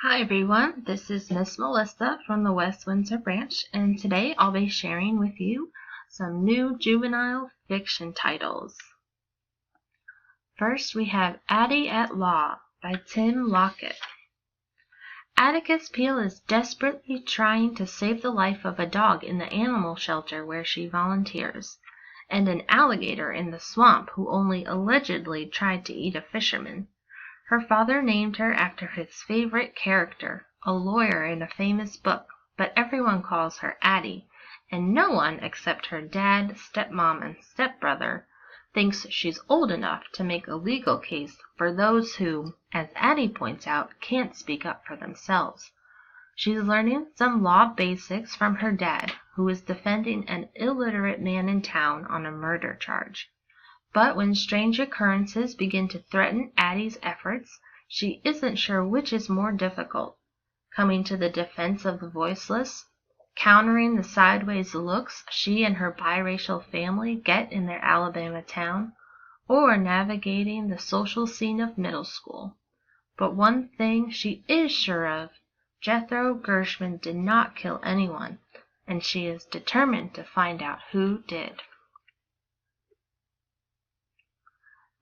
Hi everyone, this is Miss Melissa from the West Windsor branch, and today I'll be sharing with you some new juvenile fiction titles. First we have Addie at Law by Tim Lockett. Atticus Peel is desperately trying to save the life of a dog in the animal shelter where she volunteers, and an alligator in the swamp who only allegedly tried to eat a fisherman. Her father named her after his favorite character, a lawyer in a famous book, but everyone calls her Addie, and no one except her dad, stepmom, and stepbrother thinks she's old enough to make a legal case for those who, as Addie points out, can't speak up for themselves. She's learning some law basics from her dad, who is defending an illiterate man in town on a murder charge. But when strange occurrences begin to threaten Addie's efforts, she isn't sure which is more difficult: coming to the defense of the voiceless, countering the sideways looks she and her biracial family get in their Alabama town, or navigating the social scene of middle school. But one thing she is sure of: Jethro Gershman did not kill anyone, and she is determined to find out who did.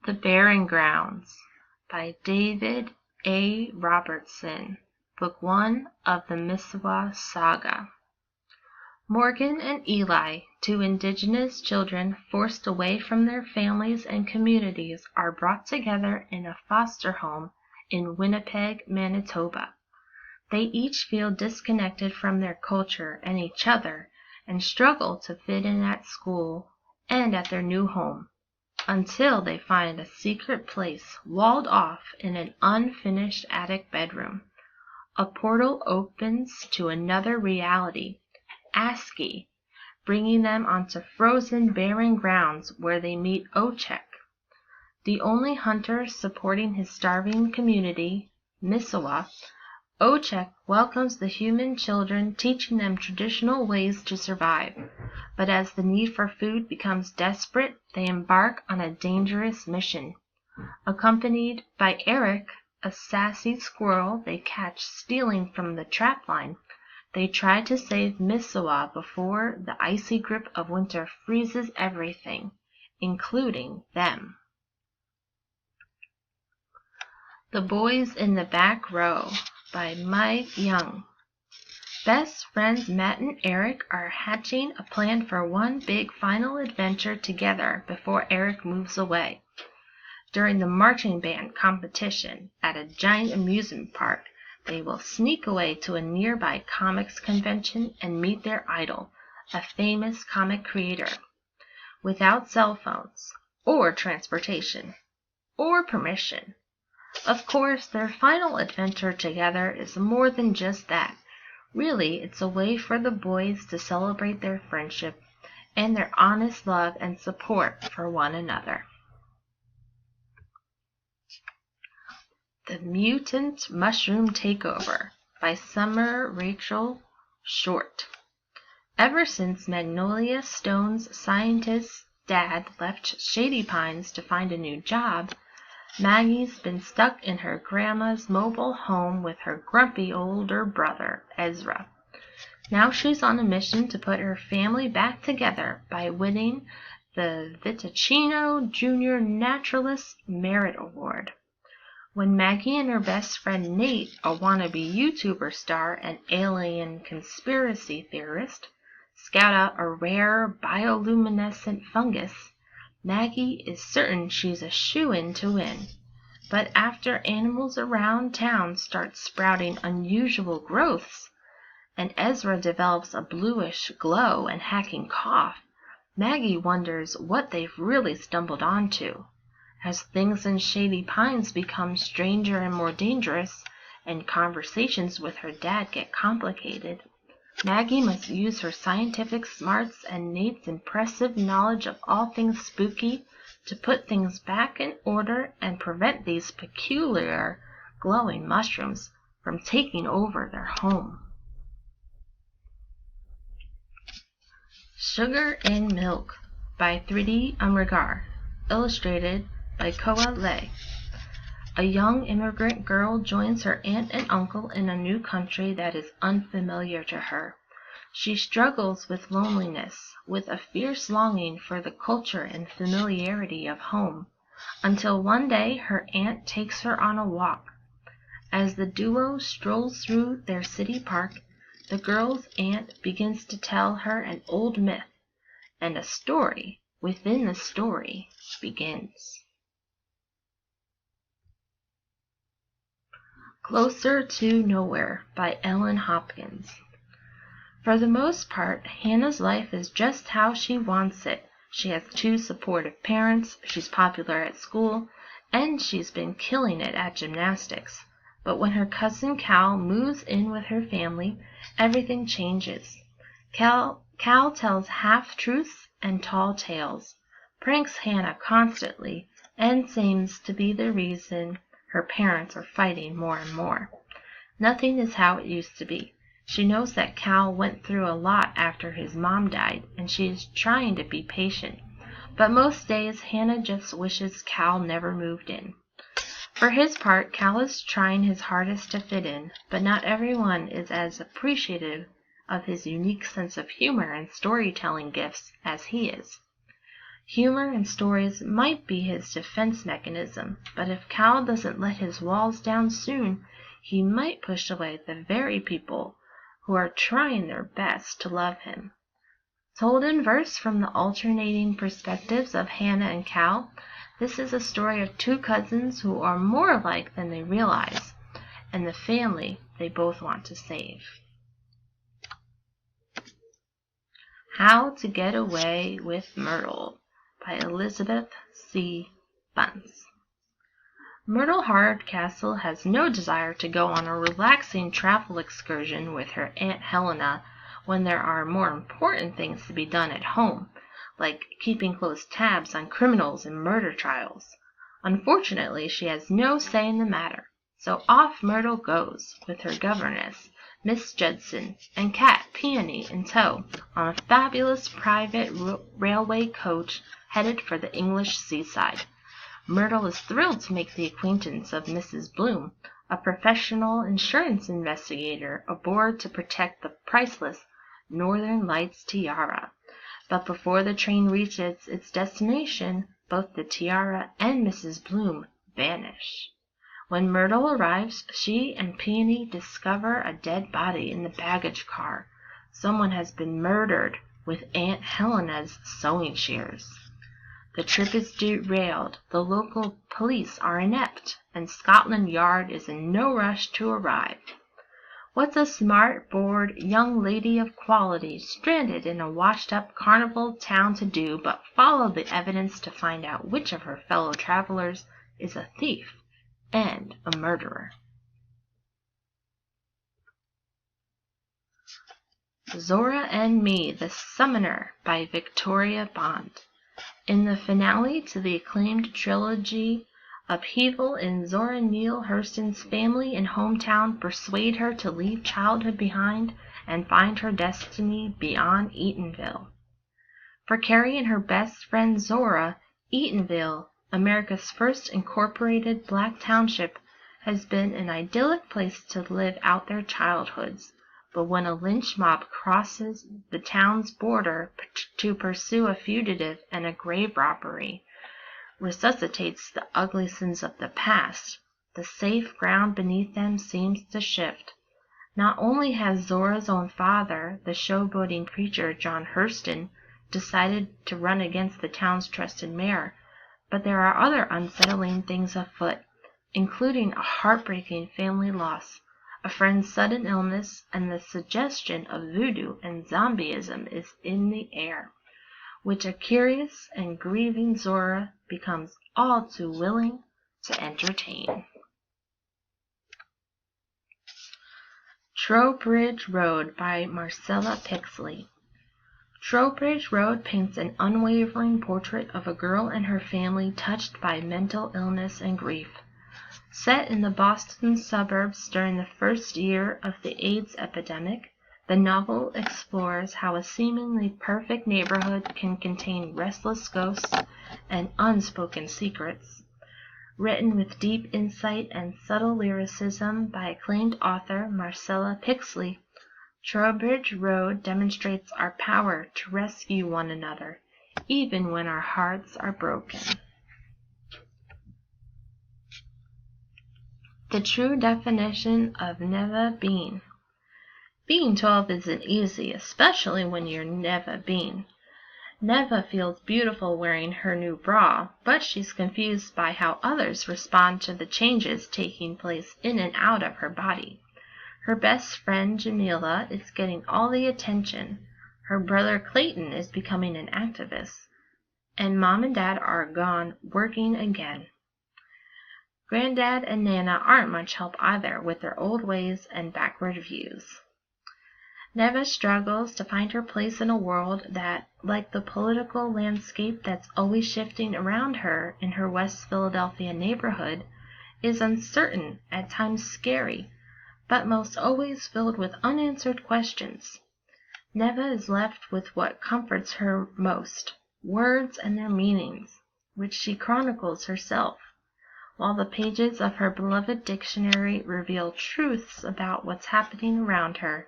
The Barren Grounds by David A. Robertson, Book 1 of the Mississauga Saga. Morgan and Eli, two indigenous children forced away from their families and communities, are brought together in a foster home in Winnipeg, Manitoba. They each feel disconnected from their culture and each other and struggle to fit in at school and at their new home, until they find a secret place walled off in an unfinished attic bedroom. A portal opens to another reality, ASCII, bringing them onto frozen barren grounds where they meet Ochek, the only hunter supporting his starving community, Mississauga. Ochek welcomes the human children, teaching them traditional ways to survive. But as the need for food becomes desperate, they embark on a dangerous mission. Accompanied by Eric, a sassy squirrel they catch stealing from the trapline, they try to save Mississauga before the icy grip of winter freezes everything, including them. The Boys in the Back Row by Mike Young. Best friends Matt and Eric are hatching a plan for one big final adventure together before Eric moves away. During the marching band competition at a giant amusement park, they will sneak away to a nearby comics convention and meet their idol, a famous comic creator. Without cell phones, or transportation, or permission. Of course, their final adventure together is more than just that. Really, it's a way for the boys to celebrate their friendship and their honest love and support for one another. The Mutant Mushroom Takeover by Summer Rachel Short. Ever since Magnolia Stone's scientist's dad left Shady Pines to find a new job, Maggie's been stuck in her grandma's mobile home with her grumpy older brother, Ezra. Now she's on a mission to put her family back together by winning the Vitacino Junior Naturalist Merit Award. When Maggie and her best friend Nate, a wannabe YouTuber star and alien conspiracy theorist, scout out a rare bioluminescent fungus, Maggie is certain she's a shoo-in to win. But after animals around town start sprouting unusual growths, and Ezra develops a bluish glow and hacking cough, Maggie wonders what they've really stumbled onto. As things in Shady Pines become stranger and more dangerous, and conversations with her dad get complicated, Maggie must use her scientific smarts and Nate's impressive knowledge of all things spooky to put things back in order and prevent these peculiar glowing mushrooms from taking over their home. Sugar and Milk by Thridi Amrigar, illustrated by Koa Lei. A young immigrant girl joins her aunt and uncle in a new country that is unfamiliar to her. She struggles with loneliness, with a fierce longing for the culture and familiarity of home, until one day her aunt takes her on a walk. As the duo strolls through their city park, the girl's aunt begins to tell her an old myth, and a story within the story begins. Closer to Nowhere by Ellen Hopkins. For the most part, Hannah's life is just how she wants it. She has 2 supportive parents, she's popular at school, and she's been killing it at gymnastics. But when her cousin Cal moves in with her family, everything changes. Cal tells half-truths and tall tales, pranks Hannah constantly, and seems to be the reason her parents are fighting more and more. Nothing is how it used to be. She knows that Cal went through a lot after his mom died, and she is trying to be patient. But most days, Hannah just wishes Cal never moved in. For his part, Cal is trying his hardest to fit in, but not everyone is as appreciative of his unique sense of humor and storytelling gifts as he is. Humor and stories might be his defense mechanism, but if Cal doesn't let his walls down soon, he might push away the very people who are trying their best to love him. Told in verse from the alternating perspectives of Hannah and Cal, this is a story of 2 cousins who are more alike than they realize, and the family they both want to save. How to Get Away with Myrtle by Elizabeth C. Bunce. Myrtle Hardcastle has no desire to go on a relaxing travel excursion with her Aunt Helena when there are more important things to be done at home, like keeping close tabs on criminals and murder trials. Unfortunately, she has no say in the matter, so off Myrtle goes, with her governess, Miss Judson, and cat Peony in tow, on a fabulous private railway coach headed for the English seaside. Myrtle is thrilled to make the acquaintance of Mrs. Bloom, a professional insurance investigator aboard to protect the priceless Northern Lights tiara. But before the train reaches its destination, both the tiara and Mrs. Bloom vanish. When Myrtle arrives, she and Peony discover a dead body in the baggage car. Someone has been murdered with Aunt Helena's sewing shears. The trip is derailed, the local police are inept, and Scotland Yard is in no rush to arrive. What's a smart, bored young lady of quality stranded in a washed-up carnival town to do but follow the evidence to find out which of her fellow travelers is a thief and a murderer? Zora and Me, the Summoner by Victoria Bond. In the finale to the acclaimed trilogy, upheaval in Zora Neale Hurston's family and hometown persuade her to leave childhood behind and find her destiny beyond Eatonville. For Carrie and her best friend Zora, Eatonville, America's first incorporated black township, has been an idyllic place to live out their childhoods. But when a lynch mob crosses the town's border to pursue a fugitive and a grave robbery resuscitates the ugly sins of the past, the safe ground beneath them seems to shift. Not only has Zora's own father, the showboating preacher John Hurston, decided to run against the town's trusted mayor, but there are other unsettling things afoot, including a heartbreaking family loss, a friend's sudden illness, and the suggestion of voodoo and zombieism is in the air, which a curious and grieving Zora becomes all too willing to entertain. Trowbridge Road by Marcella Pixley. Trowbridge Road paints an unwavering portrait of a girl and her family touched by mental illness and grief. Set in the Boston suburbs during the first year of the AIDS epidemic, the novel explores how a seemingly perfect neighborhood can contain restless ghosts and unspoken secrets. Written with deep insight and subtle lyricism by acclaimed author Marcella Pixley, Trowbridge Road demonstrates our power to rescue one another, even when our hearts are broken. The true definition of never been. Being 12 isn't easy, especially when you're never been. Neva feels beautiful wearing her new bra, but she's confused by how others respond to the changes taking place in and out of her body. Her best friend Jamila is getting all the attention. Her brother Clayton is becoming an activist. And Mom and Dad are gone working again. Granddad and Nana aren't much help either with their old ways and backward views. Neva struggles to find her place in a world that, like the political landscape that's always shifting around her in her West Philadelphia neighborhood, is uncertain, at times scary, but most always filled with unanswered questions. Neva is left with what comforts her most, words and their meanings, which she chronicles herself, while the pages of her beloved dictionary reveal truths about what's happening around her.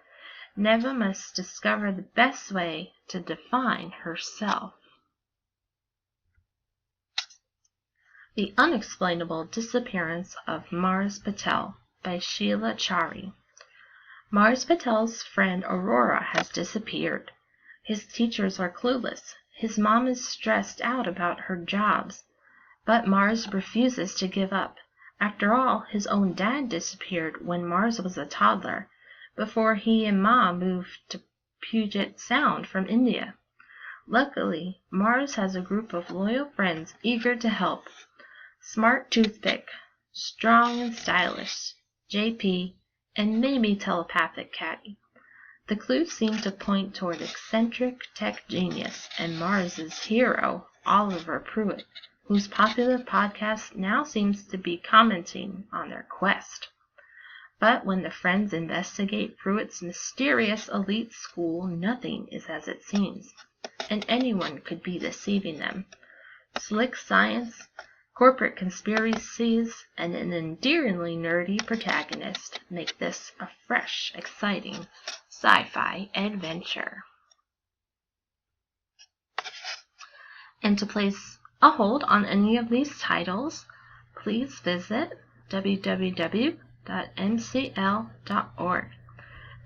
Neva must discover the best way to define herself. The Unexplainable Disappearance of Mars Patel by Sheila Chari. Mars Patel's friend Aurora has disappeared. His teachers are clueless. His mom is stressed out about her jobs. But Mars refuses to give up. After all, his own dad disappeared when Mars was a toddler, before he and Ma moved to Puget Sound from India. Luckily, Mars has a group of loyal friends eager to help. Smart Toothpick, Strong and Stylish, JP, and maybe Telepathic Caddy. The clues seem to point toward eccentric tech genius and Mars's hero, Oliver Pruitt, whose popular podcast now seems to be commenting on their quest. But when the friends investigate Pruitt's mysterious elite school, nothing is as it seems, and anyone could be deceiving them. Slick science, corporate conspiracies, and an endearingly nerdy protagonist make this a fresh, exciting sci-fi adventure. And to place a hold on any of these titles, please visit www.mcl.org.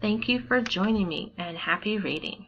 Thank you for joining me, and happy reading.